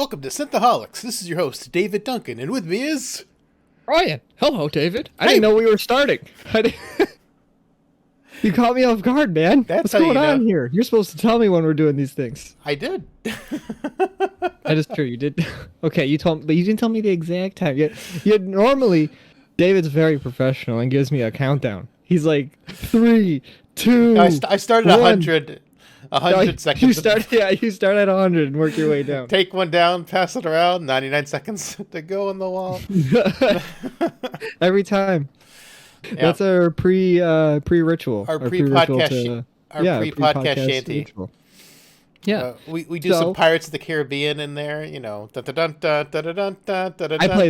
Welcome to Synthaholics. This is your host, David Duncan, and with me is... Ryan. Hello, David. I Hey. didn't know we were starting. You caught me off guard, man. That's What's how you going on know. here? You're supposed to tell me when we're doing these things. I did. That is true. You did. Okay, you told, but you didn't tell me the exact time. Yet normally, David's very professional and gives me a countdown. He's like 3, 2. I started 100 seconds. You start at 100 and work your way down. Take one down, pass it around, 99 seconds to go on the wall. Every time. Yeah. That's our pre-ritual. Our pre-podcast pre-podcast shanty. Ritual. Yeah. We do some Pirates of the Caribbean in there, you know. I play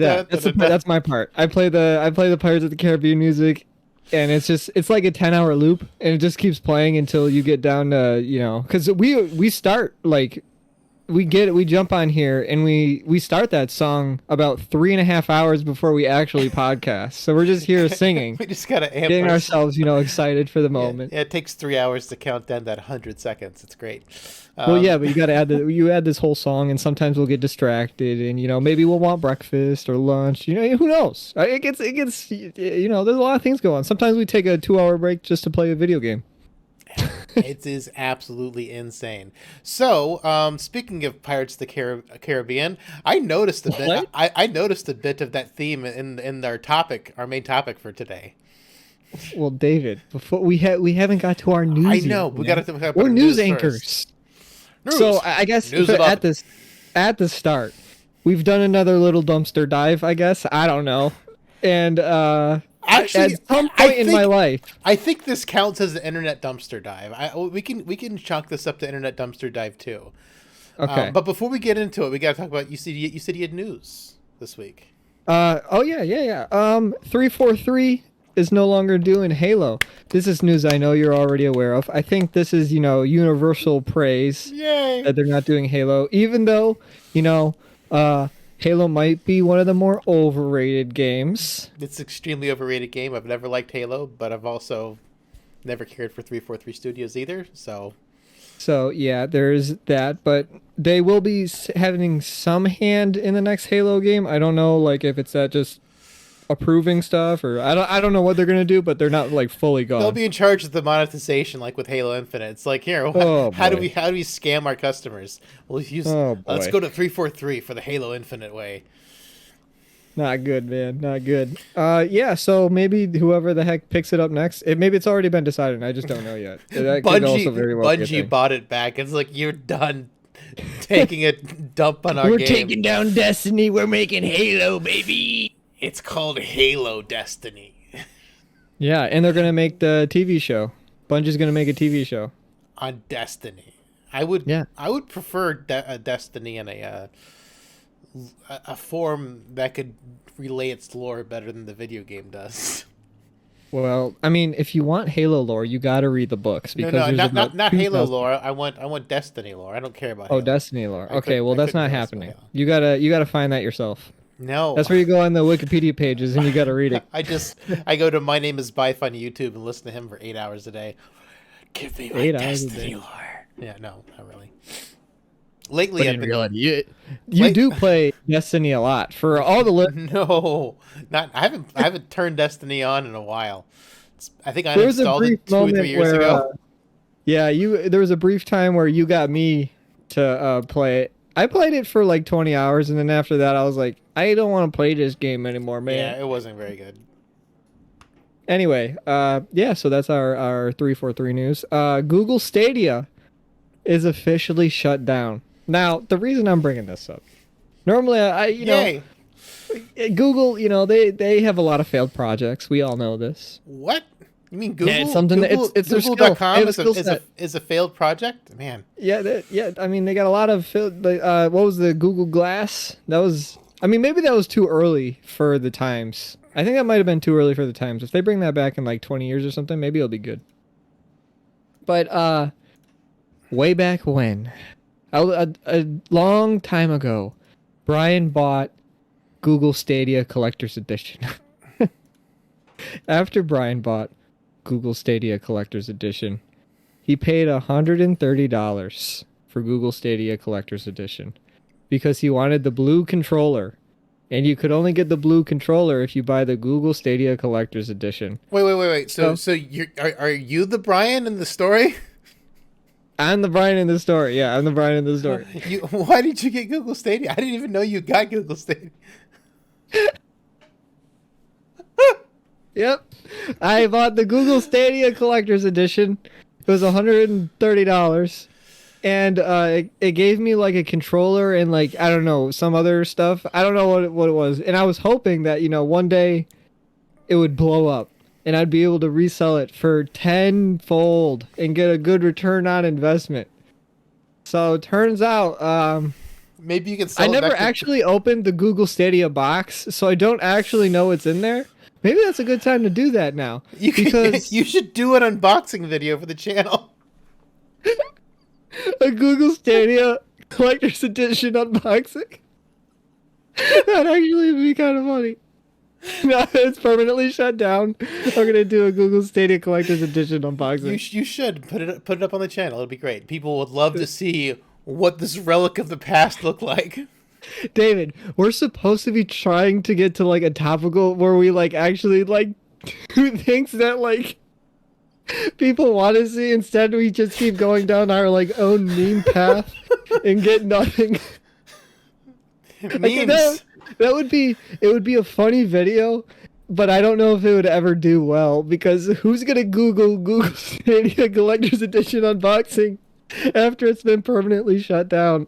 that. That's my part. I play the Pirates of the Caribbean music, and it's like a 10-hour loop, and it just keeps playing until you get down to, because we start like we jump on here and we start that song about 3.5 hours before we actually podcast. So we're just here singing. We just gotta getting ourselves, excited for the moment. Yeah, it takes 3 hours to count down that 100 seconds. It's great. Well, yeah, but you got to add this whole song, and sometimes we'll get distracted, and maybe we'll want breakfast or lunch. Who knows? It gets there's a lot of things going on. Sometimes we take a 2-hour break just to play a video game. It is absolutely insane. So, speaking of Pirates of the Caribbean, I noticed a bit. I noticed a bit of that theme in our main topic for today. Well, David, before we haven't got to our news. I know we got to. We're news anchors. News. So I guess at the start, we've done another little dumpster dive. I guess I don't know, and actually, at some point in my life, I think this counts as an internet dumpster dive. We can chalk this up to internet dumpster dive too. Okay, but before we get into it, we got to talk about you said you had news this week. Oh yeah. 343 is no longer doing Halo. This is news I know you're already aware of. I think this is, universal praise. Yay! That they're not doing Halo, even though, Halo might be one of the more overrated games. It's an extremely overrated game. I've never liked Halo, but I've also never cared for 343 Studios either, so yeah, there's that, but they will be having some hand in the next Halo game. I don't know, if it's that just approving stuff, or I don't know what they're gonna do, but they're not fully gone. They'll be in charge of the monetization, like with Halo Infinite. It's like, here, how do we scam our customers? Let's go to 343 for the Halo Infinite way. Not good, man. Not good. Yeah. So maybe whoever the heck picks it up next, maybe it's already been decided. And I just don't know yet. That could also very well be a thing. Bungie bought it back. It's like, you're done taking a dump on our game. We're taking down Destiny. We're making Halo, baby. It's called Halo Destiny. Yeah, and they're gonna make the TV show. Bungie's gonna make a TV show on Destiny. I would prefer Destiny in a form that could relay its lore better than the video game does. Well, I mean, if you want Halo lore, you got to read the books because not Halo lore. I want Destiny lore. I don't care about. Halo. Destiny lore. Okay, well that's not happening. You gotta find that yourself. No. That's where you go on the Wikipedia pages and you got to read it. I go to My Name is Bife on YouTube and listen to him for 8 hours a day. Give me my Destiny lore. Yeah, no, not really. Lately, I've been... You do play Destiny a lot. For all the No, not. I haven't turned Destiny on in a while. I think I installed it 2 or 3 years ago. There was a brief time where you got me to play it. I played it for 20 hours, and then after that, I was like, I don't want to play this game anymore, man. Yeah, it wasn't very good. Anyway, so that's our 343 news. Google Stadia is officially shut down. Now, the reason I'm bringing this up, normally, Google, they have a a lot of failed projects. We all know this. What? You mean Google? Yeah, it's something it's Google.com is a failed project? Man. Yeah. I mean, they got a lot of what was the Google Glass? Maybe that was too early for the times. I think that might have been too early for the times. If they bring that back in 20 years or something, maybe it'll be good. But way back when, a long time ago, Brian bought Google Stadia Collector's Edition. After Brian bought Google Stadia Collector's Edition, he paid $130 for Google Stadia Collector's Edition. because he wanted the blue controller. And you could only get the blue controller if you buy the Google Stadia Collector's Edition. Wait. So are you the Brian in the story? I'm the Brian in the story. Yeah, I'm the Brian in the story. Why did you get Google Stadia? I didn't even know you got Google Stadia. Yep. I bought the Google Stadia Collector's Edition. It was $130. And it gave me like a controller and like, I don't know, some other stuff. I don't know what it was. And I was hoping that, one day it would blow up and I'd be able to resell it for tenfold and get a good return on investment. So it turns out, maybe you can sell I it never back to... actually opened the Google Stadia box, so I don't actually know what's in there. Maybe that's a good time to do that now. Because you should do an unboxing video for the channel. A Google Stadia Collector's Edition unboxing. That actually would be kind of funny. No, it's permanently shut down. I'm gonna do a Google Stadia Collector's Edition unboxing. You should put it up on the channel. It'll be great. People would love to see what this relic of the past looked like. David, we're supposed to be trying to get to like a topical where we like actually like do things that like people want to see. Instead, we just keep going down our like own meme path and get nothing. Memes. Like, that would be a funny video, but I don't know if it would ever do well because who's gonna Google Stadia Collector's Edition unboxing after it's been permanently shut down?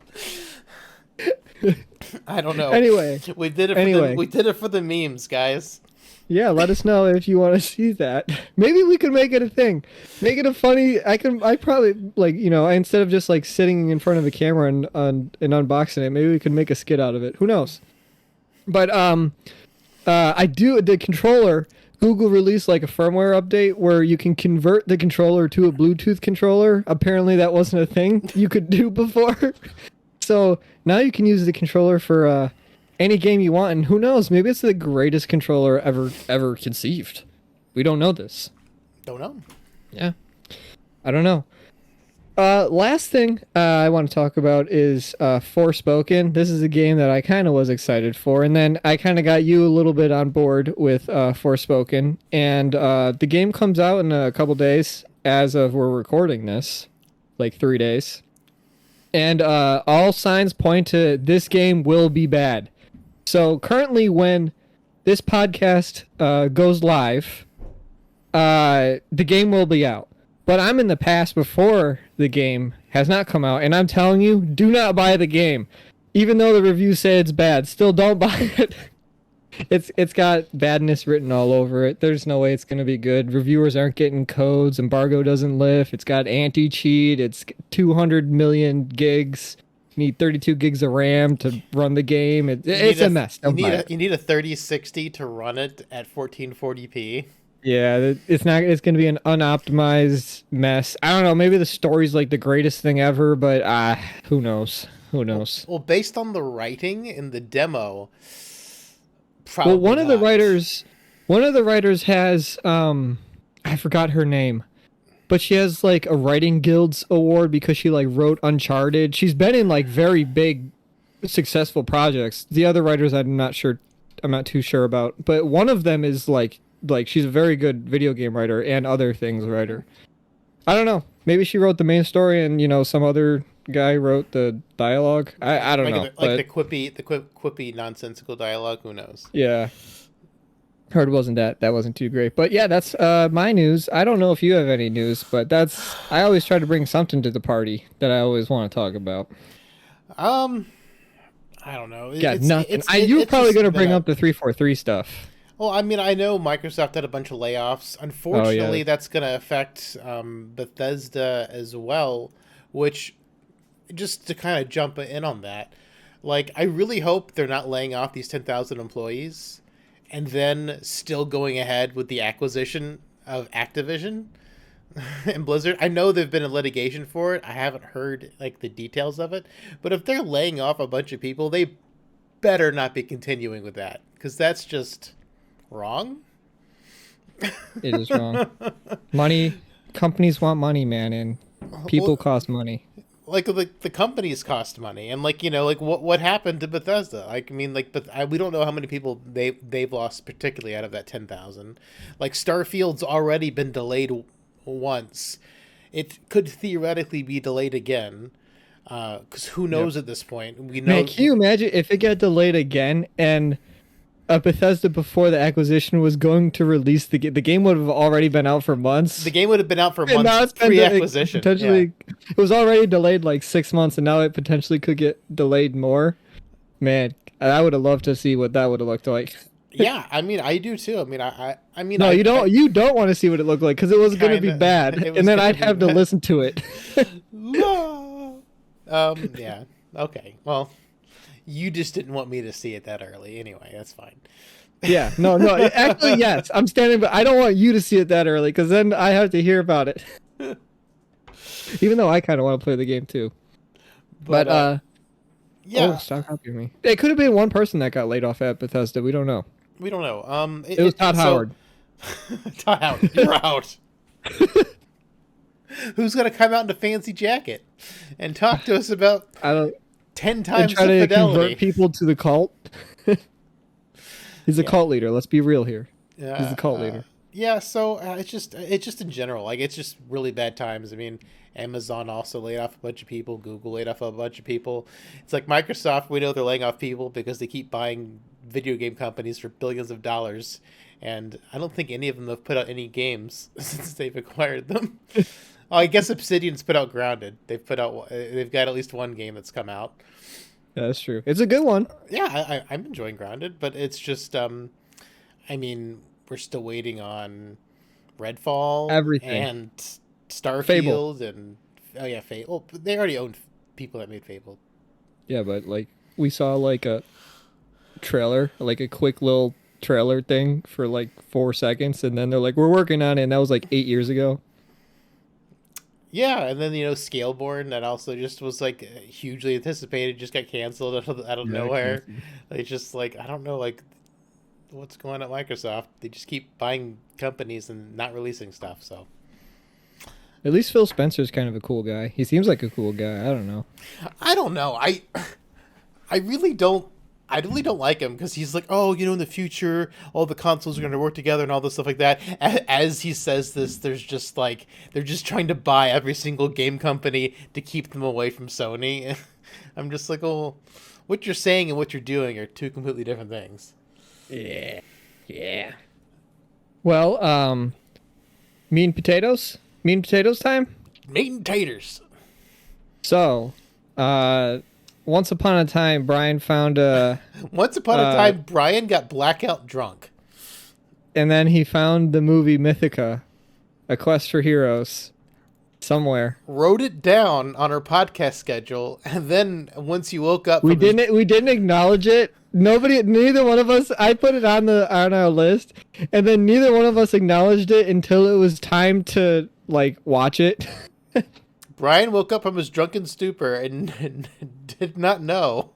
I don't know. Anyway, we did it for the memes, guys. Yeah, let us know if you want to see that. Maybe we could make it a thing. Make it a funny. I probably like instead of just like sitting in front of the camera and unboxing it, maybe we could make a skit out of it. Who knows? But I do the controller. Google released like a firmware update where you can convert the controller to a Bluetooth controller. Apparently, that wasn't a thing you could do before. So now you can use the controller for any game you want, and who knows? Maybe it's the greatest controller ever conceived. We don't know this. Don't know. Yeah, I don't know. Last thing I want to talk about is Forspoken. This is a game that I kind of was excited for, and then I kind of got you a little bit on board with Forspoken, and the game comes out in a couple days as of we're recording this, like 3 days. And all signs point to this game will be bad. So currently when this podcast goes live, the game will be out. But I'm in the past before the game has not come out. And I'm telling you, do not buy the game. Even though the reviews say it's bad, still don't buy it. It's got badness written all over it. There's no way it's going to be good. Reviewers aren't getting codes. Embargo doesn't lift. It's got anti-cheat. It's 200 million gigs. You need 32 gigs of RAM to run the game. It's a mess. You need a 3060 to run it at 1440p. Yeah, it's going to be an unoptimized mess. I don't know. Maybe the story's like the greatest thing ever, but who knows? Who knows? Well, based on the writing in the demo... Probably well, one of the writers has I forgot her name, but she has like a writing guilds award because she like wrote Uncharted. She's been in like very big successful projects. The other writers I'm not too sure about, but one of them is like she's a very good video game writer and other things writer. I don't know. Maybe she wrote the main story and some other guy wrote the dialogue. I don't know. The quippy nonsensical dialogue. Who knows? Yeah. Heard that wasn't too great. But yeah, that's my news. I don't know if you have any news, but I always try to bring something to the party that I always want to talk about. I don't know. Yeah, nothing. You're probably going to bring up the 343 stuff. Well, I mean, I know Microsoft had a bunch of layoffs. Unfortunately, that's going to affect Bethesda as well, which, just to kind of jump in on that, like, I really hope they're not laying off these 10,000 employees and then still going ahead with the acquisition of Activision and Blizzard. I know they've been in litigation for it. I haven't heard, like, the details of it. But if they're laying off a bunch of people, they better not be continuing with that, because that's just... wrong. It is wrong. Money, companies want money, man, and people cost money. like the companies cost money, and like, you know, like what happened to Bethesda? Like, I mean, like, but we don't know how many people they've lost, particularly out of that 10,000. Like, Starfield's already been delayed once. It could theoretically be delayed again, because who knows at this point? We know. Man, can you imagine if it got delayed again and Bethesda before the acquisition was going to release the game? The game would have already been out for months. The game would have been out for And now months it's been pre-acquisition. potentially, it was already delayed like 6 months, and now it potentially could get delayed more. Man, I would have loved to see what that would have looked like. Yeah, I mean, I do too. I mean, I mean, No, you don't. You don't want to see what it looked like because it was going to be bad, and then I'd have to listen to it. Yeah. Okay. Well, you just didn't want me to see it that early, anyway. That's fine. Yeah. No. Actually, yes. I'm standing, but I don't want you to see it that early because then I have to hear about it. Even though I kind of want to play the game too. But yeah. Oh, stop copying me. It could have been one person that got laid off at Bethesda. We don't know. We don't know. It was Todd Howard. Todd Howard, you're out. Who's gonna come out in a fancy jacket and talk to us about 10 times try the to fidelity? convert people to the cult? He's a cult leader. Let's be real here. He's the cult leader. Yeah, so it's just in general, like, it's just really bad times. I mean, Amazon also laid off a bunch of people. Google laid off a bunch of people. It's like Microsoft. We know they're laying off people because they keep buying video game companies for billions of dollars, and I don't think any of them have put out any games since they've acquired them. Oh, I guess Obsidian's put out Grounded. They've got at least one game that's come out. Yeah, that's true. It's a good one. Yeah, I'm enjoying Grounded, but it's just, I mean, we're still waiting on Redfall, everything, and Starfield, Fable. and Fable. Well, they already owned people that made Fable. Yeah, but like we saw like a trailer, like a quick little trailer thing for like 4 seconds, and then they're like, "We're working on it," and that was like 8 years ago. Yeah, and then, you know, Scaleborn, that also just was like hugely anticipated, just got canceled out of nowhere. It's just like, I don't know, like, what's going on at Microsoft. They just keep buying companies and not releasing stuff. So at least Phil Spencer's kind of a cool guy. He seems like a cool guy. I don't know. I really don't like him, because he's like, oh, you know, in the future all the consoles are going to work together and all this stuff like that. As he says this, there's just like, they're just trying to buy every single game company to keep them away from Sony. I'm just like, oh, what you're saying and what you're doing are two completely different things. Yeah. Well, meat and potatoes time. Meat and taters. So, once upon a time, Brian found a. Once upon a time, Brian got blackout drunk, and then he found the movie Mythica, A Quest for Heroes, somewhere. Wrote it down on our podcast schedule, and then once you woke up, we didn't acknowledge it. Neither one of us. I put it on our list, and then neither one of us acknowledged it until it was time to like watch it. Brian woke up from his drunken stupor and did not know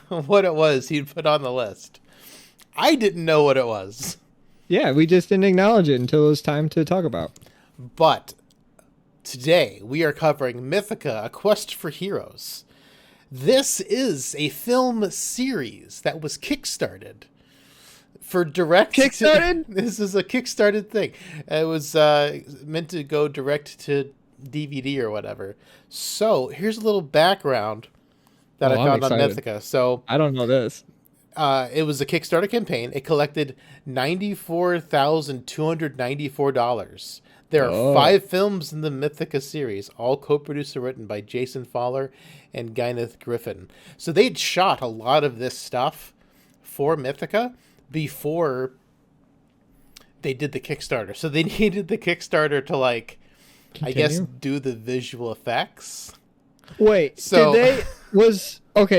what it was he'd put on the list. I didn't know what it was. Yeah, we just didn't acknowledge it until it was time to talk about. But today we are covering Mythica, A Quest for Heroes. This is a film series that was kickstarted for direct. Kickstarted? This is a kickstarted thing. It was meant to go direct to DVD or whatever. So here's a little background that I found on Mythica. So I don't know this. It was a Kickstarter campaign. It collected $94,294. There are 5 films in the Mythica series, all co-produced and written by Jason Fowler and Gwyneth Griffin. So they'd shot a lot of this stuff for Mythica before they did the Kickstarter. So they needed the Kickstarter to, like, I guess, do the visual effects. Wait, so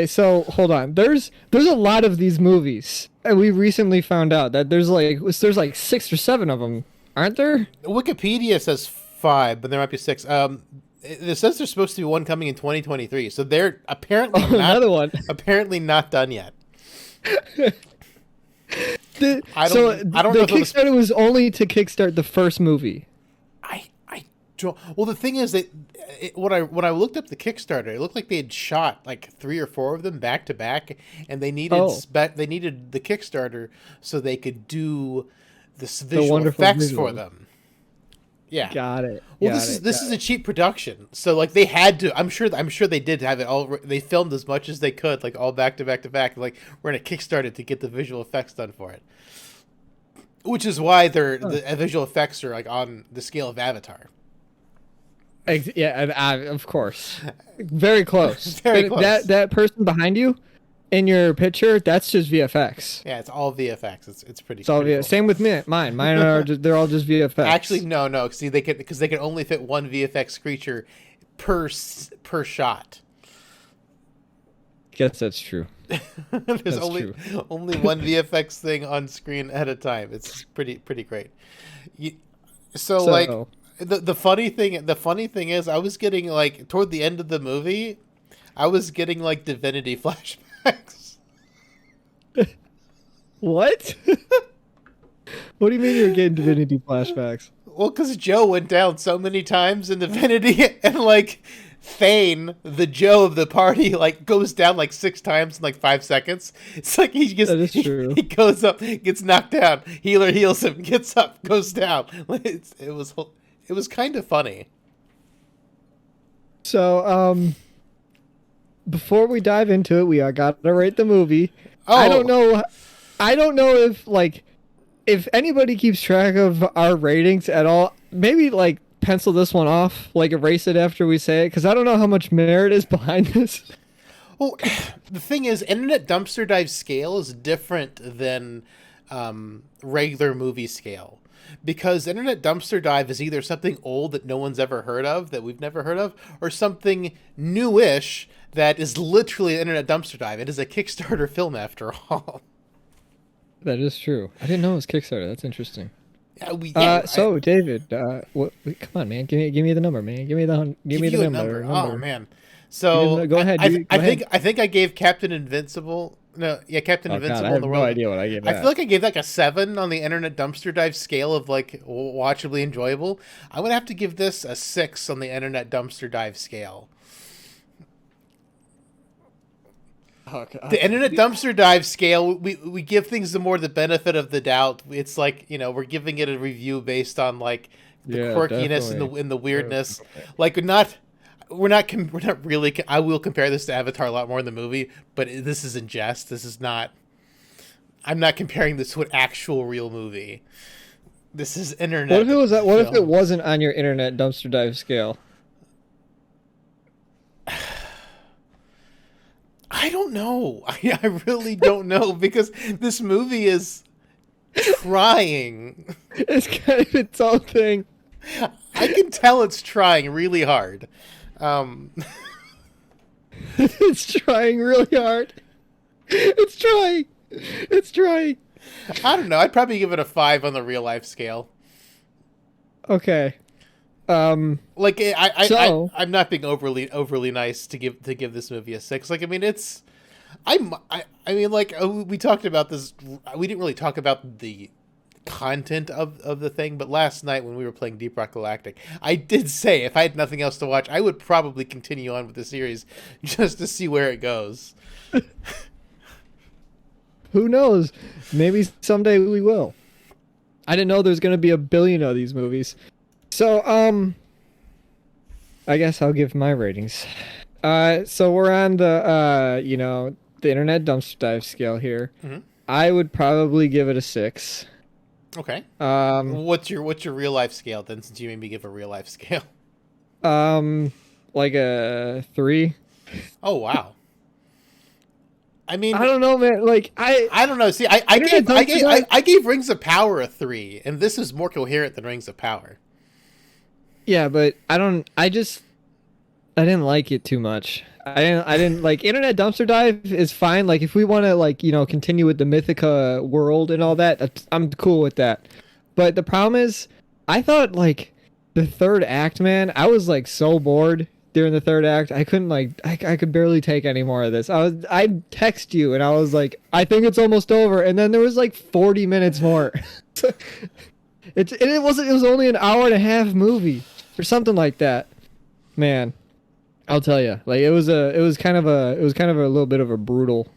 so hold on. There's a lot of these movies, and we recently found out that there's like 6 or 7 of them, aren't there? Wikipedia says 5, but there might be 6. It says there's supposed to be one coming in 2023, so they're apparently another one. Apparently not done yet. I don't know. The Kickstarter was only to kickstart the first movie. Well, the thing is that when I looked up the Kickstarter, it looked like they had shot like 3 or 4 of them back to back, and they needed the Kickstarter so they could do this visual effects for them. Yeah, got it. Well, this is a cheap production, so like they had to. I'm sure they did have it all. They filmed as much as they could, like all back to back to back. Like we're gonna Kickstarter it to get the visual effects done for it, which is why the visual effects are like on the scale of Avatar. Yeah, of course. Very close. Very close. That person behind you in your picture, that's just VFX. Yeah, it's all VFX. It's pretty. It's all cool. Same with mine. Mine are they're all just VFX. Actually, no. See, they can only fit one VFX creature per shot. Guess that's true. There's only one VFX thing on screen at a time. It's pretty great. So like the funny thing is, I was getting like toward the end of the movie, I was getting like Divinity flashbacks. What? What do you mean you're getting Divinity flashbacks? Well, because Joe went down so many times in Divinity, and like Thane, the Joe of the party, like goes down like 6 times in like 5 seconds. It's like he goes up, gets knocked down, healer heals him, gets up, goes down. It was kind of funny. So, before we dive into it, we got to rate the movie. Oh. I don't know if anybody keeps track of our ratings at all. Maybe like pencil this one off, like erase it after we say it, because I don't know how much merit is behind this. Well, the thing is, Internet Dumpster Dive scale is different than regular movie scale. Because Internet Dumpster Dive is either something old that no one's ever heard of, that we've never heard of, or something newish that is literally an Internet Dumpster Dive. It is a Kickstarter film, after all. That is true. I didn't know it was Kickstarter. That's interesting. So David, come on, man, give me the number, man. Give me the number. Oh man. So go ahead. I think I gave Captain Invincible. No, yeah, Captain Invincible. God, I have no idea what I gave. I feel like I gave like a 7 on the Internet Dumpster Dive scale of like watchably enjoyable. I would have to give this a 6 on the Internet Dumpster Dive scale. Oh, the Internet Dumpster Dive scale, we give things the benefit of the doubt. It's like, we're giving it a review based on like the quirkiness and the weirdness. Definitely. Like we're not really. I will compare this to Avatar a lot more in the movie, but this is in jest. This is not. I'm not comparing this to an actual real movie. This is internet. What if it was? What if it wasn't on your Internet Dumpster Dive scale? I don't know. I really don't know, because this movie is trying. It's kind of its own thing. I can tell it's trying really hard. It's trying really hard. It's trying. I don't know. I'd probably give it a 5 on the real life scale. Okay. I'm not being overly nice to give this movie a 6. Like, I mean, we talked about this. We didn't really talk about the content of the thing, but last night when we were playing Deep Rock Galactic, I did say if I had nothing else to watch, I would probably continue on with the series just to see where it goes. Who knows? Maybe someday we will. I didn't know there's going to be a billion of these movies. So, I guess I'll give my ratings. So we're on the Internet Dumpster Dive scale here. Mm-hmm. I would probably give it a 6. Okay. What's your real life scale then, since you made me give a real life scale? Like a 3. Oh wow. I mean, I don't know, man. Like I don't know. See, I gave Rings of Power a 3, and this is more coherent than Rings of Power. Yeah, but I didn't like it too much. I didn't like Internet Dumpster Dive is fine. Like if we want to continue with the Mythica world and all that, I'm cool with that. But the problem is, I thought like the third act, man, I was like so bored during the third act. I couldn't I could barely take any more of this. I'd text you and I was like, I think it's almost over, and then there was like 40 minutes more. It was only an hour and a half movie. or something like that. Man, I'll tell you, like it was kind of a little bit of a brutal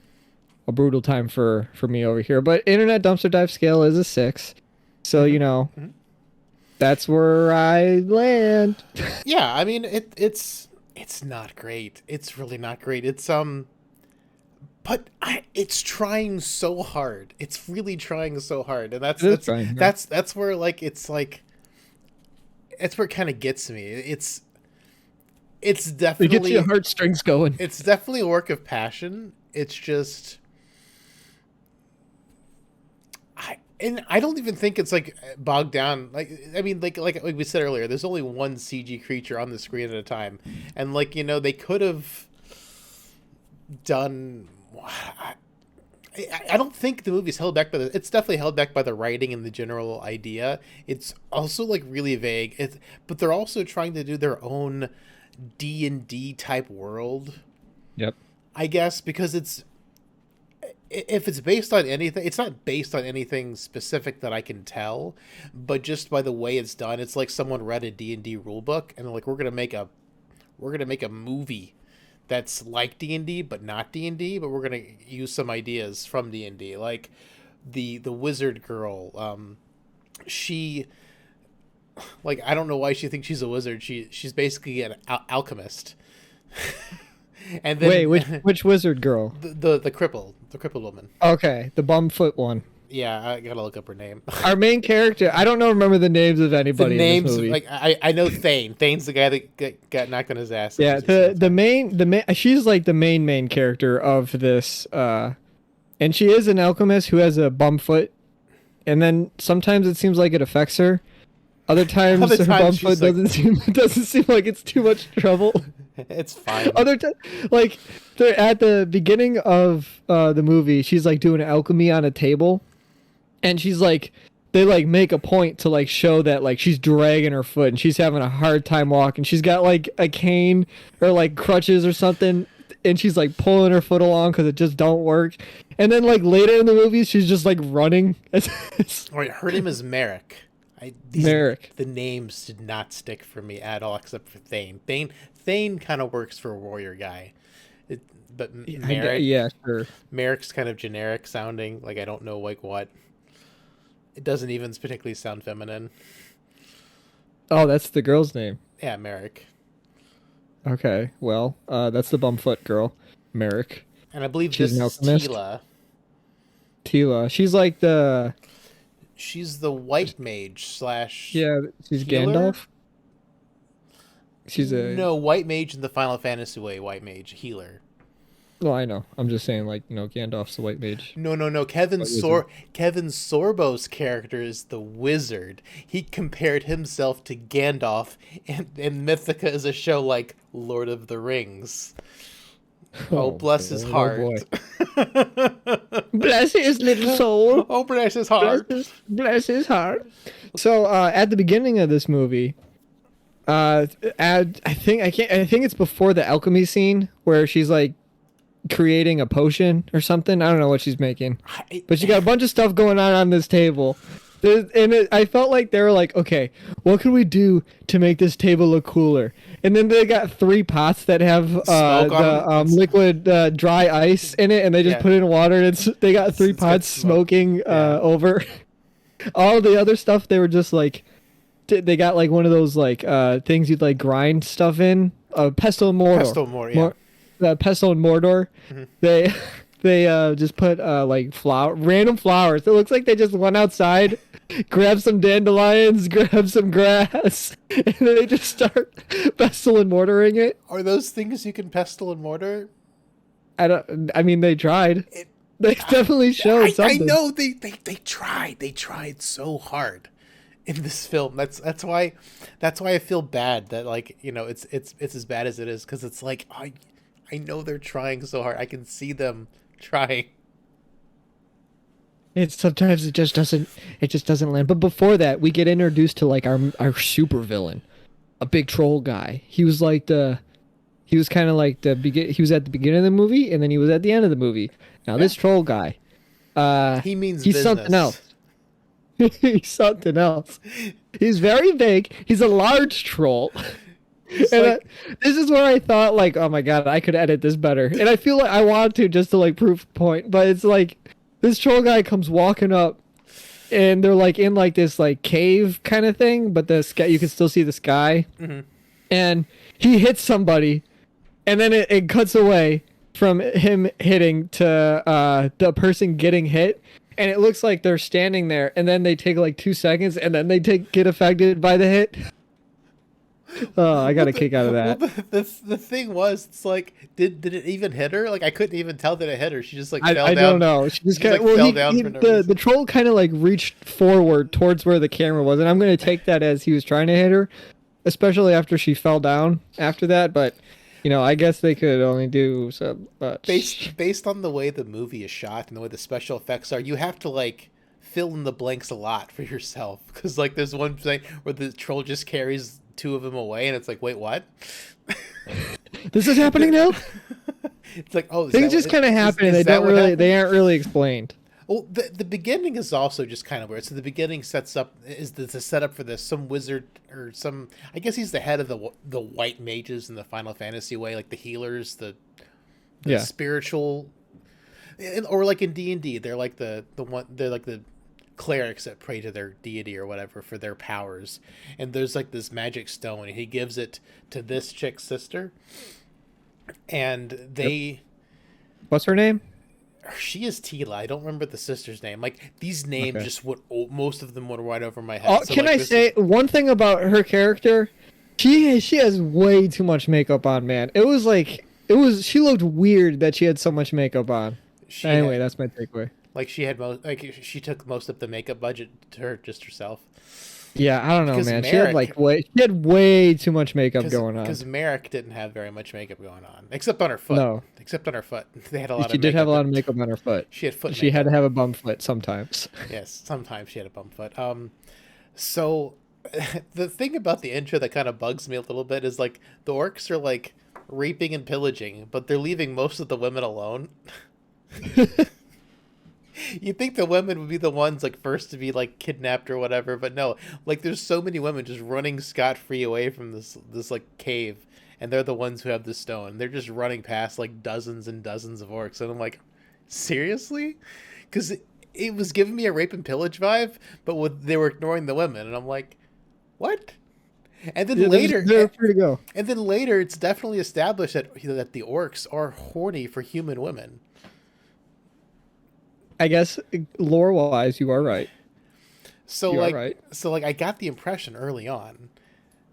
time for me over here. But Internet Dumpster Dive scale is a 6, so Mm-hmm. you know Mm-hmm. that's where I land. Yeah, I mean it's not great. It's really not great. But it's trying so hard. It's really trying so hard, and It is fine. Yeah. that's where like it's where it kind of gets me. It's It gets your definitely heartstrings going. it's definitely a work of passion. It's just I don't even think it's like bogged down. Like I mean, like we said earlier, there's only one CG creature on the screen at a time, and like they could have done. I don't think the movie's held back by the. It's definitely held back by the writing and the general idea. It's also like really vague. But they're also trying to do their own D&D type world. Yep. I guess because if it's based on anything, it's not based on anything specific that I can tell, but just by the way it's done, it's like someone read a D&D rule book and they're like, we're gonna make a movie that's like D&D but not D&D, but we're gonna use some ideas from D&D, like the wizard girl. She like I don't know why she thinks she's a wizard. She's basically an alchemist. And then Wait, which wizard girl? the crippled woman. Okay, the bumfoot one. Yeah, I gotta look up her name. Our main character. I don't know. Remember the names of The anybody in this names, movie. like I know Thane. Thane's the guy that got knocked on his ass. Yeah, the main she's like the main character of this, and she is an alchemist who has a bum foot, and then sometimes it seems like it affects her. Other times Other her times bum foot she's like- doesn't seem like it's too much trouble. It's fine. Other times, like they're at the beginning of the movie, she's like doing alchemy on a table, and she's like. They like make a point to like show that like she's dragging her foot and she's having a hard time walking. She's got like a cane or like crutches or something, and she's like pulling her foot along because it just don't work. And then like later in the movie, she's just like running. All right, her name is Merrick. Merrick. The names did not stick for me at all, except for Thane. Thane kind of works for a warrior guy, but Merrick, Yeah, sure. Merrick's kind of generic sounding. Like I don't know like what. It doesn't even particularly sound feminine. Oh, that's the girl's name. Yeah, Merrick. Okay, well, that's the bumfoot girl, Merrick. And I believe She's this an is alchemist? Tila. Tila. She's like the She's the white mage slash yeah. She's healer? Gandalf. She's a No, white mage in the Final Fantasy way, white mage healer. Well, I know. I'm just saying, like, Gandalf's the white mage. No. Kevin What Sorbo's character is the wizard. He compared himself to Gandalf, and Mythica is a show like Lord of the Rings. Oh, bless his heart. Bless his little soul. Oh, bless his heart. Bless his heart. So, at the beginning of this movie, I think it's before the alchemy scene where she's like creating a potion or something. I don't know what she's making, but she got a bunch of stuff going on this table. I felt like they were like, okay, what can we do to make this table look cooler? And then they got 3 pots that have liquid dry ice in it, and they just put it in water. And they got 3 pots smoking over. All the other stuff, they were just like, they got like one of those like things you'd like grind stuff in. Pestle and mortar. Pestle and mortar, yeah. Pestle and Mordor, they just put like random flowers. It looks like they just went outside, grabbed some dandelions, grabbed some grass, and then they just start pestle and mortaring it. Are those things you can pestle and mortar? I mean, they tried. They definitely showed something. I know they tried. They tried so hard in this film. That's why I feel bad that like it's as bad as it is, because it's like I know they're trying so hard. I can see them trying. Sometimes it just doesn't land. But before that, we get introduced to like our super villain, a big troll guy. He was kind of like he was at the beginning of the movie, and then he was at the end of the movie. Now this troll guy, He means he's business. something else. He's something else. He's very big. He's a large troll. And like, this is where I thought, like, oh my god, I could edit this better. And I feel like I want to just to like prove a point, but it's like this troll guy comes walking up, and they're like in like this like cave kind of thing, but the sky you can still see the sky, and he hits somebody, and then it cuts away from him hitting to the person getting hit. And it looks like they're standing there, and then they take like 2 seconds, and then they get affected by the hit. Oh, I got a kick out of that. Well, the thing was, it's like, did it even hit her? Like, I couldn't even tell that it hit her. She just like fell down. I don't know. She just kind of fell down for no reason. The troll kind of like reached forward towards where the camera was, and I'm gonna take that as he was trying to hit her, especially after she fell down after that. But I guess they could only do so much. Based on the way the movie is shot and the way the special effects are, you have to like fill in the blanks a lot for yourself, because like there's one thing where the troll just carries 2 of them away, and it's like, wait, what? This is happening now? It's like, oh, things just kind of happen, and they aren't really explained. Well, the beginning is also just kind of weird. So the beginning is the setup for this, some wizard or some, I guess he's the head of the white mages in the Final Fantasy way, like the healers, the spiritual, or like in D&D, they're like they're like the clerics that pray to their deity or whatever for their powers. And there's like this magic stone, and he gives it to this chick's sister, and they What's her name? She is Tila. I don't remember the sister's name. Like, these names just would, most of them went right over my head. So, can I say one thing about her character? She has way too much makeup on, man. She looked weird that she had so much makeup on. Anyway, that's my takeaway. Like, she took most of the makeup budget to her just herself. Yeah, I don't know, man. She had way too much makeup going on. Because Merrick didn't have very much makeup going on, except on her foot. No, except on her foot. They had a lot. She did have a lot of makeup on her foot. She had foot. She had to have a bum foot sometimes. Yes, sometimes she had a bum foot. So the thing about the intro that kind of bugs me a little bit is like the orcs are like raping and pillaging, but they're leaving most of the women alone. You'd think the women would be the ones like first to be like kidnapped or whatever, but no. Like, there's so many women just running scot-free away from this like cave, and they're the ones who have the stone. They're just running past like dozens and dozens of orcs, and I'm like, seriously? Because it was giving me a rape and pillage vibe, but they were ignoring the women, and I'm like, what? And then later, they're free to go. And then later, it's definitely established that the orcs are horny for human women. I guess lore-wise, you are right. So I got the impression early on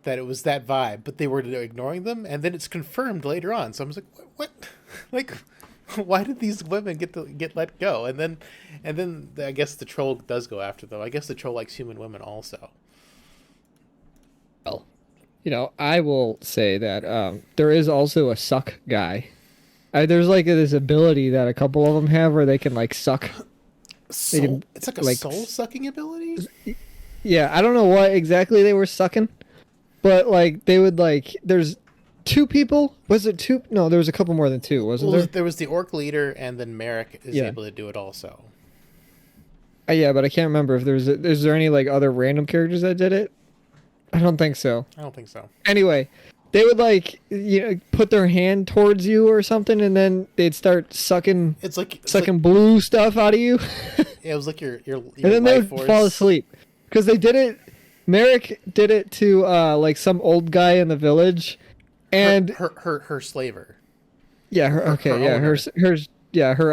that it was that vibe, but they were ignoring them, and then it's confirmed later on. So I was like, what? Like, why did these women get let go? And then I guess the troll does go after them. I guess the troll likes human women also. Well, I will say that there is also a suck guy. There's like this ability that a couple of them have where they can like suck. It's like a soul sucking ability? Yeah, I don't know what exactly they were sucking, but like they would like. There's 2 people. Was it 2? No, there was a couple more than 2, wasn't there? There was the orc leader, and then Merrick is able to do it also. Yeah, but I can't remember if is there any like other random characters that did it. I don't think so. Anyway. They would like put their hand towards you or something, and then they'd start sucking. It's like blue stuff out of you. Yeah, it was like your and then they would fall asleep because they did it. Merrick did it to like some old guy in the village, and her slaver. Yeah, her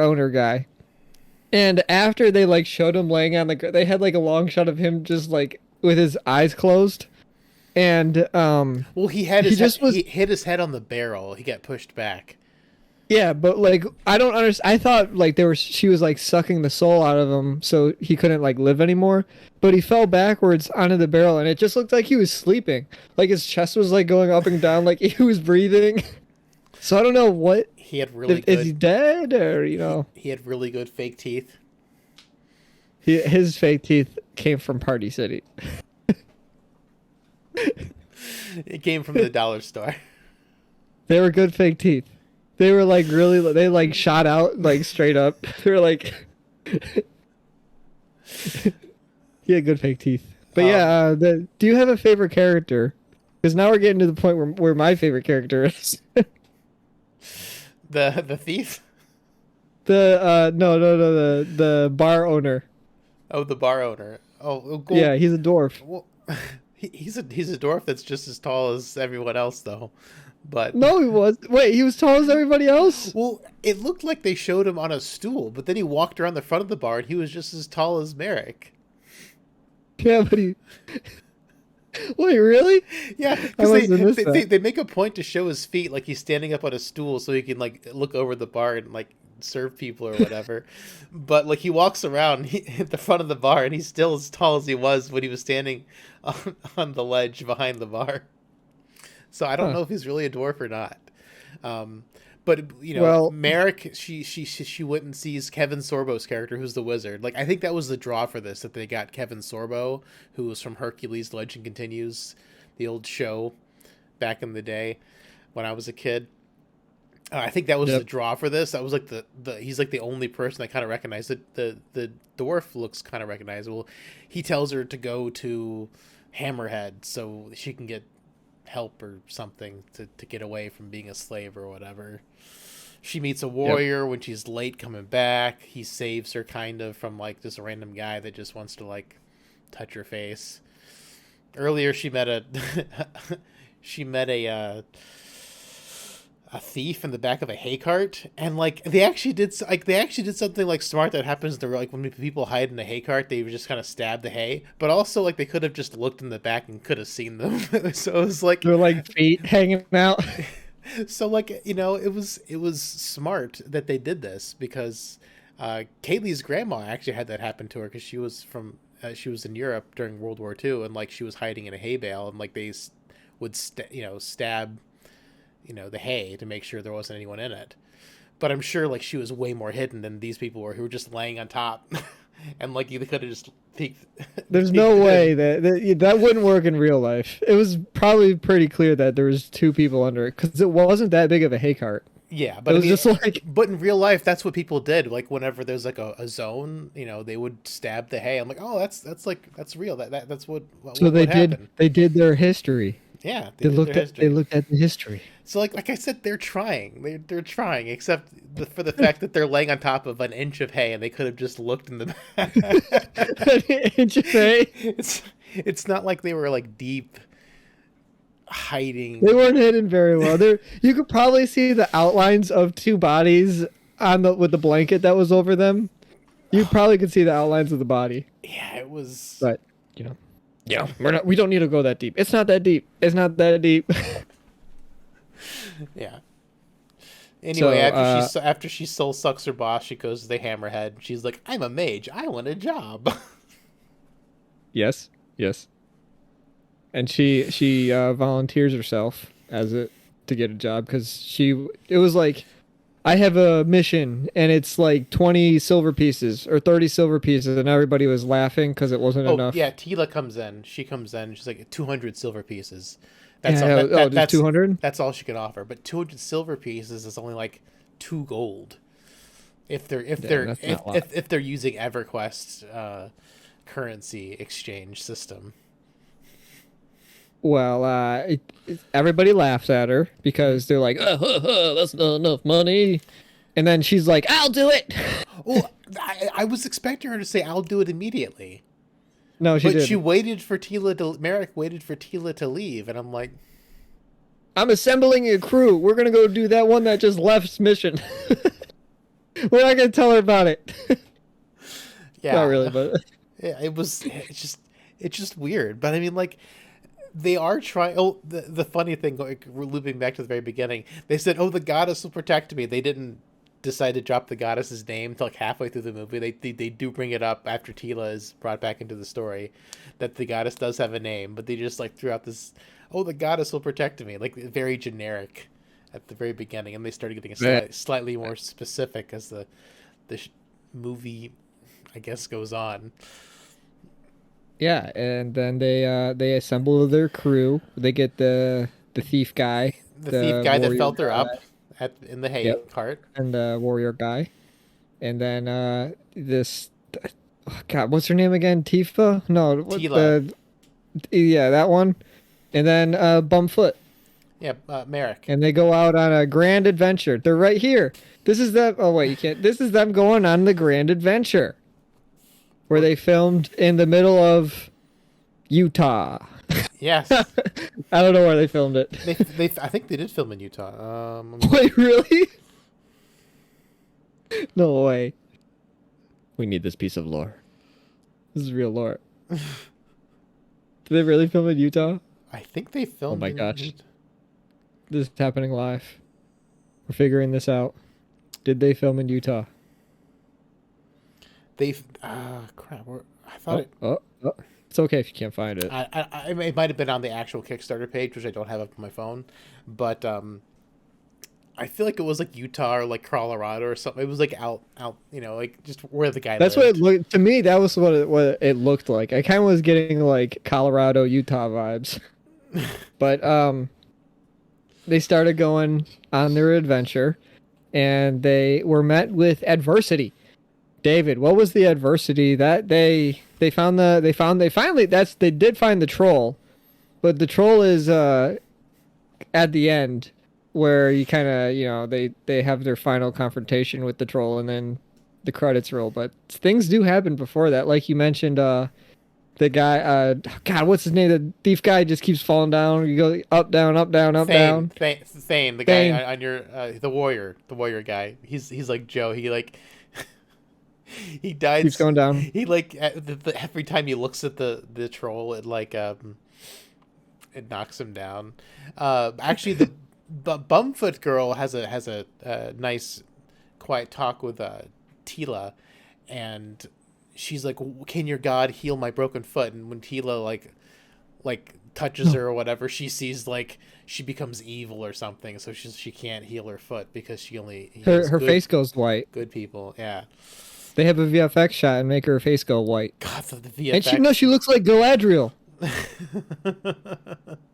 owner guy. And after they like showed him laying on they had like a long shot of him just like with his eyes closed. And he hit his head on the barrel. He got pushed back. Yeah, but like I don't understand. I thought like she was like sucking the soul out of him, so he couldn't like live anymore. But he fell backwards onto the barrel, and it just looked like he was sleeping. Like his chest was like going up and down, like he was breathing. So I don't know what he had really. Is he dead or He had really good fake teeth. His fake teeth came from Party City. It came from the dollar store. They were good fake teeth. They were like they like shot out like straight up. They were like He had good fake teeth. But yeah, Um, do you have a favorite character? Because now we're getting to the point where my favorite character is. the thief. The the bar owner. Oh, the bar owner. Oh, well, Yeah, he's a dwarf. well he's a dwarf that's just as tall as everyone else, though. But No, he was. Wait, he was tall as everybody else? well, it looked like they showed him on a stool, but then he walked around the front of the bar and he was just as tall as Merrick. Yeah, but he. Wait, really? Yeah, I because must have missed that. they make a point to show his feet like he's standing up on a stool so he can like look over the bar and like serve people or whatever. But like he walks around at the front of the bar and he's still as tall as he was when he was standing on the ledge behind the bar. So I don't Huh. know if he's really a dwarf or not. Um, but you know, Well, Merrick, she went and sees Kevin Sorbo's character, who's the wizard. Like I think that was the draw for this, that they got Kevin Sorbo, who was from Hercules: Legend Continues, the old show back in the day when I was a kid. I think that was the yep. draw for this. That was like the he's like the only person I kind of recognized. The dwarf looks kind of recognizable. He tells her to go to Hammerhead so she can get help or something to get away from being a slave or whatever. She meets a Yep. warrior when she's late coming back. He saves her kind of from like just a random guy that just wants to like touch her face. Earlier she met a she met a thief in the back of a hay cart, and like they actually did something like smart that happens to like when people hide in a hay cart, they just kind of stab the hay, but also like they could have just looked in the back and could have seen them. So it was like They're like feet hanging out. so like you know it was smart that they did this because Kaylee's grandma actually had that happen to her because she was in Europe during World War II, and like she was hiding in a hay bale, and like would stab the hay to make sure there wasn't anyone in it. But I'm sure like she was way more hidden than these people were who were just laying on top, and like you could have just peeked. There's no peeked way in. that wouldn't work in real life. It was probably pretty clear that there was two people under it because it wasn't that big of a hay cart. Yeah, It but I was mean, just like but in real life, that's what people did. Like whenever there's like a zone, they would stab the hay. I'm like, oh, that's real. That's so what would happen. they did their history. Yeah, they did their They history. looked at the history. So like I said, they're trying. They're trying, except for the fact that they're laying on top of an inch of hay, and they could have just looked in the back. Inch of hay. It's not like they were like deep They hiding. weren't hidden very well. There, you could probably see the outlines of two bodies on the with the blanket that was over them. You probably could see the outlines of the body, Yeah, it was. but you know, yeah, we don't need to go that deep. It's not that deep. It's not that deep. Yeah. Anyway, So, after she soul sucks her boss, she goes to the Hammerhead. She's like, "I'm a mage. I want a job." yes, yes, and she volunteers herself as it to get a job because it was like I have a mission and it's like 20 silver pieces or 30 silver pieces and everybody was laughing because it wasn't Oh yeah, enough. Tila comes in. She comes in. She's like 200 silver pieces. That's all. Yeah, oh, just 200. That's all she can offer. But 200 silver pieces is only like 2 gold. Damn, that's not a lot. If they're using EverQuest currency exchange system. Well, everybody laughs at her because they're like, that's not enough money. And then she's like, I'll do it. Well, I was expecting her to say, "I'll do it immediately," No, she but did. she waited for Tila to. Merrick waited for Tila to leave, and I'm like, I'm assembling a crew. We're going to go do that one that just left's mission. We're not going to tell her about it. "Yeah, Not really, but yeah, it's just weird." But I mean, like, they are trying. Oh, the funny thing, like, we're looping back to the very beginning. They said, "Oh, the goddess will protect me." They didn't decide to drop the goddess's name until like halfway through the movie. They do bring it up after Tila is brought back into the story, that the goddess does have a name, but they just like threw out this, "Oh, the goddess will protect me," like very generic at the very beginning, and they started getting slightly more specific as the movie, I guess, goes on. yeah, and then they assemble their crew. They get the thief guy, The thief the guy that warrior felt her guy, up in the hay yep, cart. and the warrior guy. And then this God, what's her name again? Tifa? No, what Tila. the yeah, that one. And then Bumfoot. Yeah, Merrick. And they go out on a grand adventure. They're right here. This is them. Oh wait, you can't. This is them going on the grand adventure, where they filmed in the middle of Utah. Yes. I don't know where they filmed it. I think they did film in Utah. Wait, really? No way. We need this piece of lore. This is real lore. Did they really film in Utah? I think they filmed. Oh my gosh. This is happening live. We're figuring this out. Did they film in Utah? They crap. I thought It's okay if you can't find it. it might have been on the actual Kickstarter page, which I don't have up on my phone, but I feel like it was like Utah or like Colorado or something. It was like out, like just where the guy. That's lived. what it looked to me. That was what it looked like. I kind of was getting like Colorado, Utah vibes, but they started going on their adventure, and they were met with adversity. David, what was the adversity that they found they did find the troll, but the troll is at the end where you kind of they have their final confrontation with the troll and then the credits roll, but things do happen before that, like you mentioned. The guy, God, what's his name? The thief guy just keeps falling down. You go up, down, up, down, up, down. Thane, the guy on your the warrior guy. He's like Joe. He like he dies. Keeps going down. He like every time he looks at the troll, it like it knocks him down. Actually, the Bumfoot girl has a nice quiet talk with Tila, and she's like, "Can your god heal my broken foot?" And when Tila like touches her or whatever, she sees like she becomes evil or something, so she can't heal her foot because she only her face goes white. Good people, yeah. They have a VFX shot and make her face go white. God, the VFX. And she looks like Galadriel.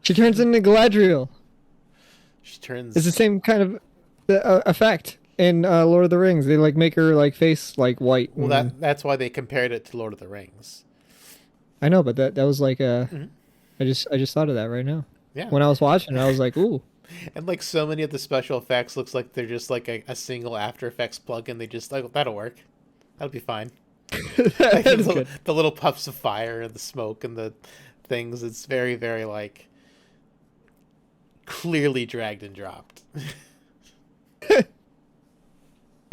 She turns into Galadriel. She turns. It's the same kind of effect in Lord of the Rings. They like make her like face like white. Well, that's why they compared it to Lord of the Rings. I know, but that was like I just thought of that right now. Yeah. When I was watching it, I was like, ooh. And like so many of the special effects looks like they're just like a single After Effects plugin. They just like, that'll work. That'll be fine. Like the little puffs of fire and the smoke and the things. It's very, very like clearly dragged and dropped.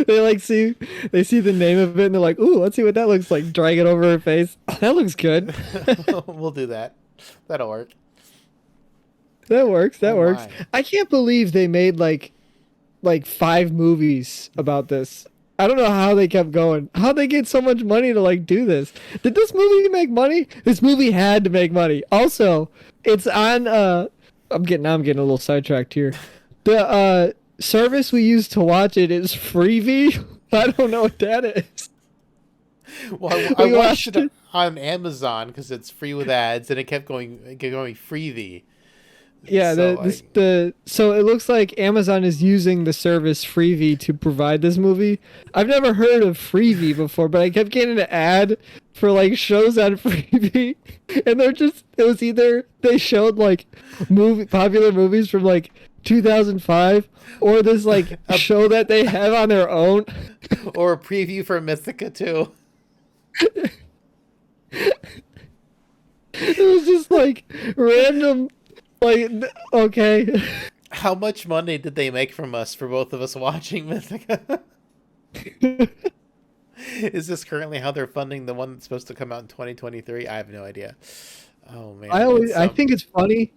They see the name of it and they're like, ooh, let's see what that looks like. Drag it over her face. Oh, that looks good. We'll do that. That'll work. That works. That works. My. I can't believe they made like 5 movies about this. I don't know how they kept going. How'd they get so much money to like do this? Did this movie make money? This movie had to make money. Also, it's on I'm getting a little sidetracked here. The service we use to watch it is Freevee. I don't know what that is. Well, I watched it on Amazon because it's free with ads, and it kept going Freevee. Yeah, so it looks like Amazon is using the service Freevee to provide this movie. I've never heard of Freevee before, but I kept getting an ad for like shows on Freevee, and it was either they showed like popular movies from like 2005 or this like show that they have on their own, or a preview for Mythica too. It was just like random. Like, okay. How much money did they make from us for both of us watching Mythica? Is this currently how they're funding the one that's supposed to come out in 2023? I have no idea. Oh man. I think it's funny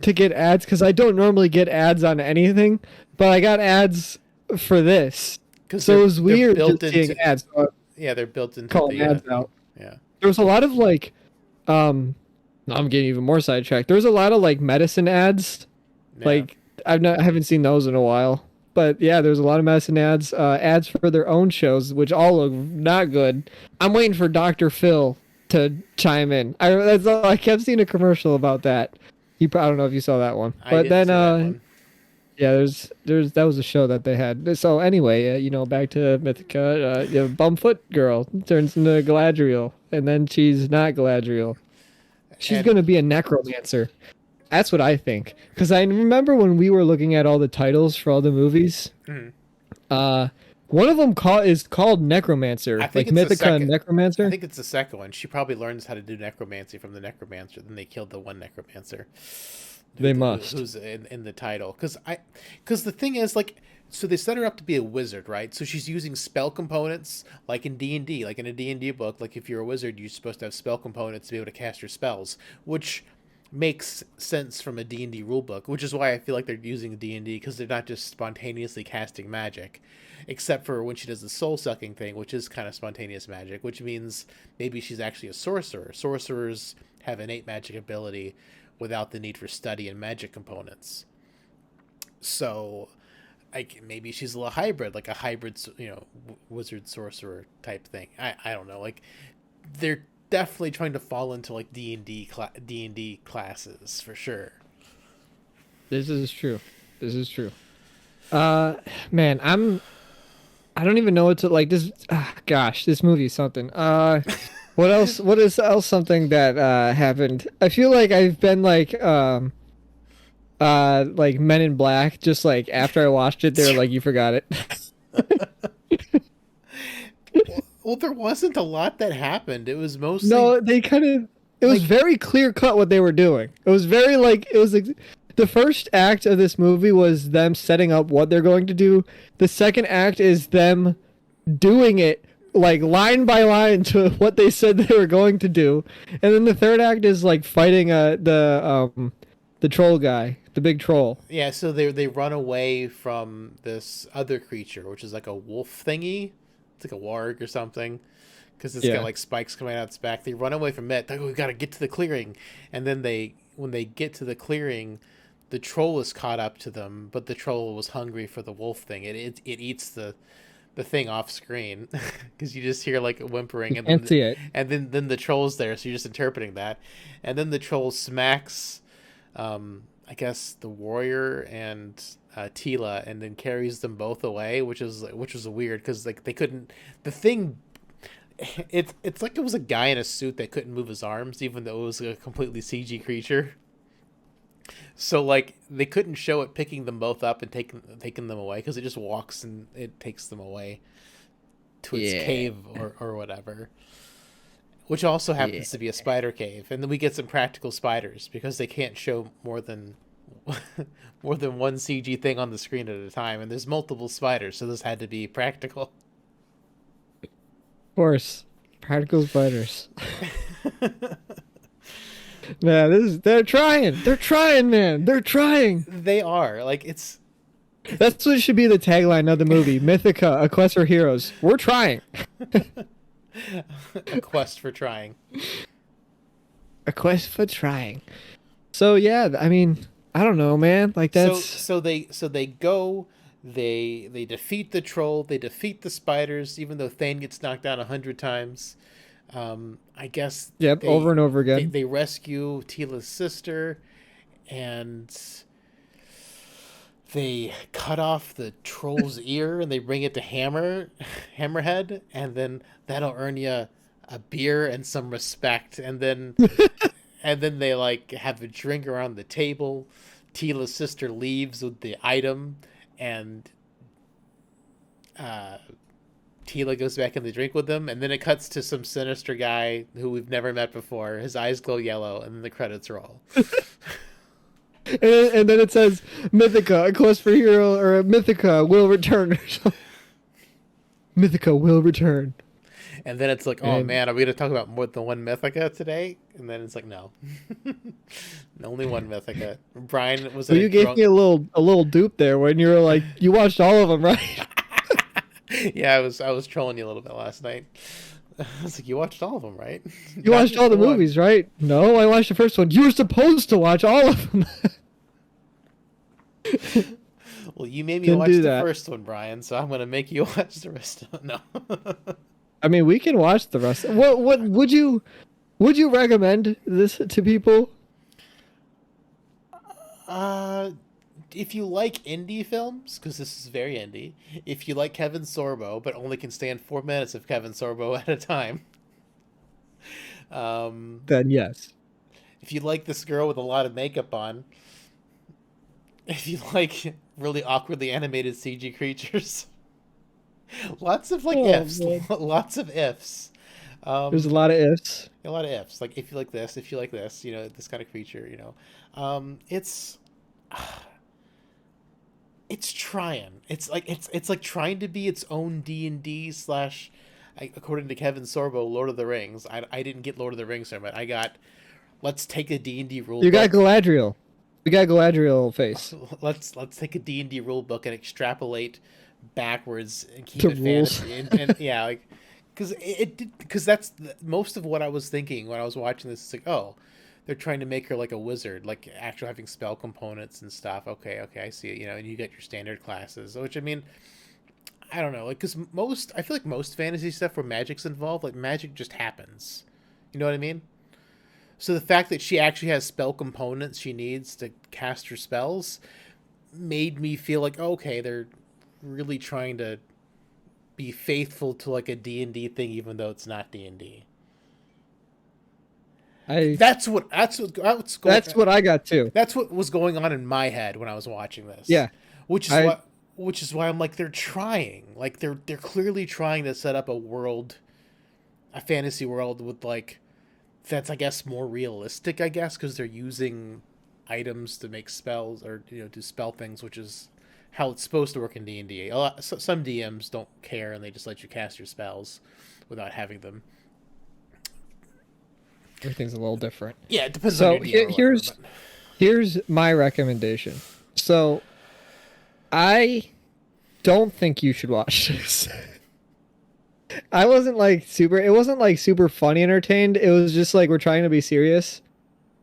to get ads because I don't normally get ads on anything, but I got ads for this. So it was weird just seeing ads. Yeah, they're built into the ads out. Yeah. There was a lot of like I'm getting even more sidetracked. There's a lot of like medicine ads. Yeah. Like I haven't seen those in a while. But yeah, there's a lot of medicine ads, ads for their own shows, which all look not good. I'm waiting for Dr. Phil to chime in. I kept seeing a commercial about that. I don't know if you saw that one. But then Yeah, there's that was a show that they had. So anyway, back to Mythica. Bumfoot girl turns into Galadriel, and then she's not Galadriel. She's And gonna be a necromancer. That's what I think. Because I remember when we were looking at all the titles for all the movies, mhm. uh, one of them is called I Necromancer, think like it's the Mythica and second. I Necromancer. think it's the second one. She probably learns how to do necromancy from the necromancer. Then they killed the one necromancer They must. who's in the title. Because the thing is, like, so they set her up to be a wizard, right? So she's using spell components, like in D&D, like in a D&D book. Like if you're a wizard, you're supposed to have spell components to be able to cast your spells, which makes sense from a D&D rulebook, which is why I feel like they're using D&D, because they're not just spontaneously casting magic, except for when she does the soul sucking thing, which is kind of spontaneous magic, which means maybe she's actually a sorcerer. Sorcerers have innate magic ability without the need for study and magic components. So like maybe she's a little hybrid, like a hybrid, wizard sorcerer type thing. I don't know. Like they're definitely trying to fall into like D&D classes for sure. This is true. This is true. Uh, man, I don't even know what to like. Gosh, this movie is something. What else? What is else something that happened? I feel like I've been like Men in Black. Just like after I watched it, they're like, you forgot it. Well, there wasn't a lot that happened. It was mostly No, they kind of. It was like very clear cut what they were doing. It was very like it was. The first act of this movie was them setting up what they're going to do. The second act is them doing it like line by line to what they said they were going to do, and then the third act is like fighting the troll guy, the big troll. yeah. So they run away from this other creature, which is like a wolf thingy. It's like a warg or something, because it's got Yeah, like spikes coming out its back. They run away from it. They go, we got to get to the clearing, and then when they get to the clearing, the troll is caught up to them, but the troll was hungry for the wolf thing. It eats the thing off screen because you just hear like whimpering, you can't see it. and then the troll's there, so you're just interpreting that, and then the troll smacks, I guess the warrior and Tila, and then carries them both away, which was weird because like they couldn't the thing. It's like it was a guy in a suit that couldn't move his arms, even though it was a completely CG creature. So like they couldn't show it picking them both up and taking them away because it just walks and it takes them away to its Yeah, cave or whatever. Which also yeah. happens to be a spider cave, and then we get some practical spiders because they can't show more than more than one CG thing on the screen at a time, and there's multiple spiders, so this had to be practical. Of course, practical spiders. Man, they're trying. They're trying, man. They're trying. They are like That's what should be the tagline of the movie. Mythica, a quest for heroes. We're trying. a quest for trying. A quest for trying. So yeah, I mean, I don't know, man. Like that's So they go, they defeat the troll, they defeat the spiders, even though Thane gets knocked down 100 times. I guess yep, over and over again. they rescue Tila's sister, and they cut off the troll's ear and they bring it to Hammerhead, and then that'll earn you a beer and some respect, and then they like have a drink around the table. Tila's sister leaves with the item, and uh, Tila goes back in the drink with them, and then it cuts to some sinister guy who we've never met before. His eyes glow yellow, and then the credits roll. And then it says Mythica, a quest for hero, or Mythica will return. Mythica will return. And then it's like, oh And man, are we going to talk about more than one Mythica today? And then it's like, no, only one Mythica. Brian was well, in you a gave drunk. me a little dupe there when you were like, you watched all of them, right? Yeah, I was trolling you a little bit last night. I was like, you watched all of them, right? You Not watched just all the one. movies, right? No, I watched the first one. You were supposed to watch all of them. Well, you made me Didn't watch do the that. first one, Brian, so I'm going to make you watch the rest of them. No. I mean, we can watch the rest. What would you recommend this to people? uh, if you like indie films, because this is very indie, if you like Kevin Sorbo but only can stand 4 minutes of Kevin Sorbo at a time, um, Then yes. if you like this girl with a lot of makeup on, if you like really awkwardly animated CG creatures, lots of like Oh ifs, man. lots of ifs. There's a Um, lot of ifs. a lot of ifs. Like if you like this, if you like this, this kind of creature, it's it's trying. It's like trying to be its own D&D slash, according to Kevin Sorbo, Lord of the Rings. I didn't get Lord of the Rings from it. I got, let's take a D&D rule You got book. Galadriel. You got Galadriel face. Let's take a D&D rule book and extrapolate backwards and keep To it rules. fantasy. And yeah, like because that's most of what I was thinking when I was watching this. It's like, oh, they're trying to make her like a wizard, like actually having spell components and stuff. Okay, I see it. And you got your standard classes, which I mean, I don't know, like because I feel like most fantasy stuff where magic's involved, like magic just happens. You know what I mean? So the fact that she actually has spell components she needs to cast her spells made me feel like, okay, they're really trying to be faithful to like a D&D thing, even though it's not D&D. I That's going. That's what I got too. That's what was going on in my head when I was watching this, Yeah. which is I why I'm like, they're trying, like they're clearly trying to set up a fantasy world with like, that's I guess more realistic, I guess, because they're using items to make spells or do spell things, which is how it's supposed to work in D&D. Some DMs don't care and they just let you cast your spells without having them. Everything's a little different. Yeah, it depends So on your DM. here's my recommendation. So I don't think you should watch this. I wasn't like super. It wasn't like super funny entertained. It was just like we're trying to be serious,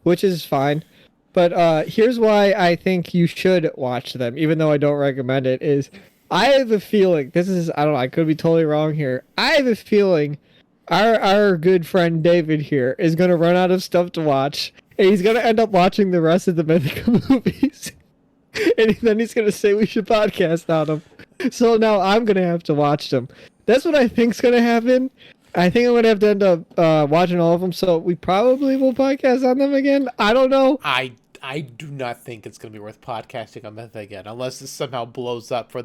which is fine. But here's why I think you should watch them, even though I don't recommend it. Is I have a feeling I don't know. I could be totally wrong here. I have a feeling our good friend David here is gonna run out of stuff to watch, and he's gonna end up watching the rest of the Mythica movies, and then he's gonna say we should podcast on them. So now I'm gonna have to watch them. That's what I think's gonna happen. I think I'm gonna have to end up watching all of them. So we probably will podcast on them again. I don't know. I do not think it's going to be worth podcasting on Mythica again, unless this somehow blows up for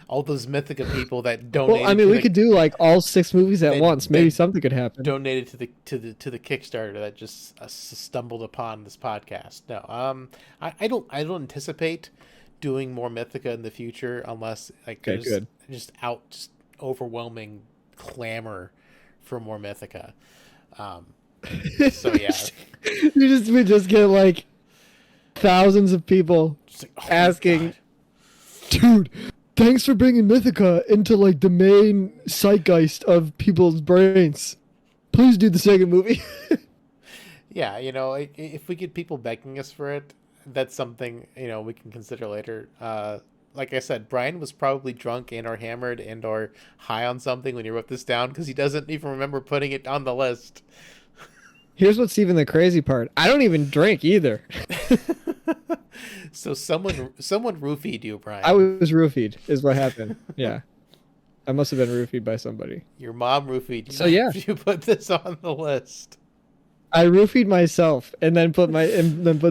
all those Mythica people that donated. Well, I mean, we could do like all 6 movies at once. Maybe something could happen. Donated to the Kickstarter that just stumbled upon this podcast. No, I don't anticipate doing more Mythica in the future unless like Okay, there's good. just overwhelming clamor for more Mythica. So yeah, we just get like thousands of people like, oh asking, dude, thanks for bringing Mythica into like the main zeitgeist of people's brains. Please do the second movie. Yeah, if we get people begging us for it, that's something we can consider later. Like I said, Brian was probably drunk and or hammered and or high on something when he wrote this down because he doesn't even remember putting it on the list. Here's what's even the crazy part. I don't even drink either. So someone roofied you, Brian. I was roofied is what happened. Yeah. I must have been roofied by somebody. Your mom roofied you. So yeah, you put this on the list. I roofied myself and then put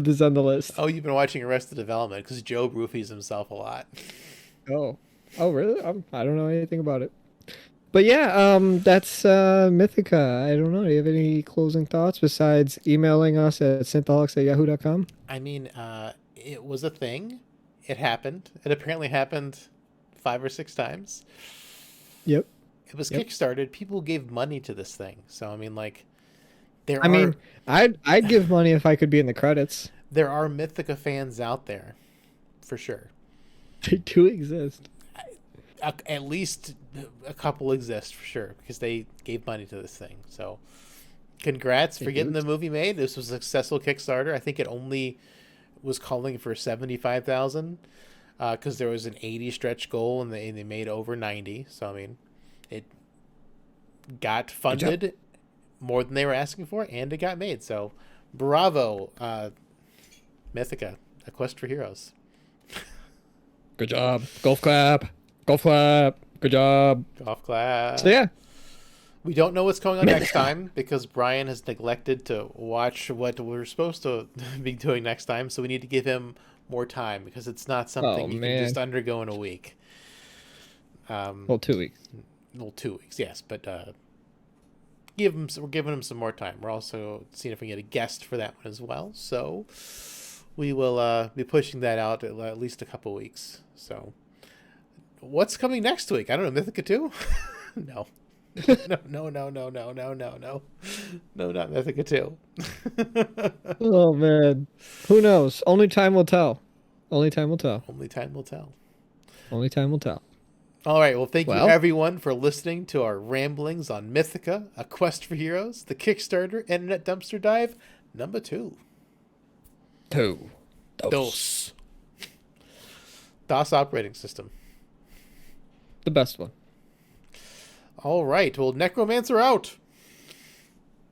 this on the list. Oh, you've been watching Arrested Development because Joe roofies himself a lot. Oh really? I don't know anything about it. But yeah, that's Mythica. I don't know. Do you have any closing thoughts besides emailing us at synthaholics@yahoo.com? I mean, it was a thing. It happened. It apparently happened 5 or 6 times. Yep. It was kickstarted. People gave money to this thing. So I mean, like, I'd give money if I could be in the credits. There are Mythica fans out there, for sure. They do exist. At least a couple exist for sure because they gave money to this thing. So, congrats for getting the movie made. This was a successful Kickstarter. I think it only was calling for 75,000 because there was an 80 stretch goal and they made over 90. So I mean, it got funded more than they were asking for, and it got made. So, bravo, Mythica, A Quest for Heroes. Good job. Golf clap. Golf clap. Good job. Golf class. So yeah. We don't know what's going on next time because Brian has neglected to watch what we're supposed to be doing next time. So we need to give him more time because it's not something you can just undergo in a week. Well, 2 weeks. Well, 2 weeks, yes, but we're giving him some more time. We're also seeing if we can get a guest for that one as well. So we will be pushing that out at least a couple weeks. So what's coming next week? I don't know. Mythica 2? No. No, not Mythica 2. Oh man, who knows? Only time will tell. Only time will tell. Only time will tell. Only time will tell. All right, well, thank you everyone for listening to our ramblings on Mythica, A Quest for Heroes, the Kickstarter Internet Dumpster Dive number 2. DOS. DOS operating system. The best one. All right, well, Necromancer out.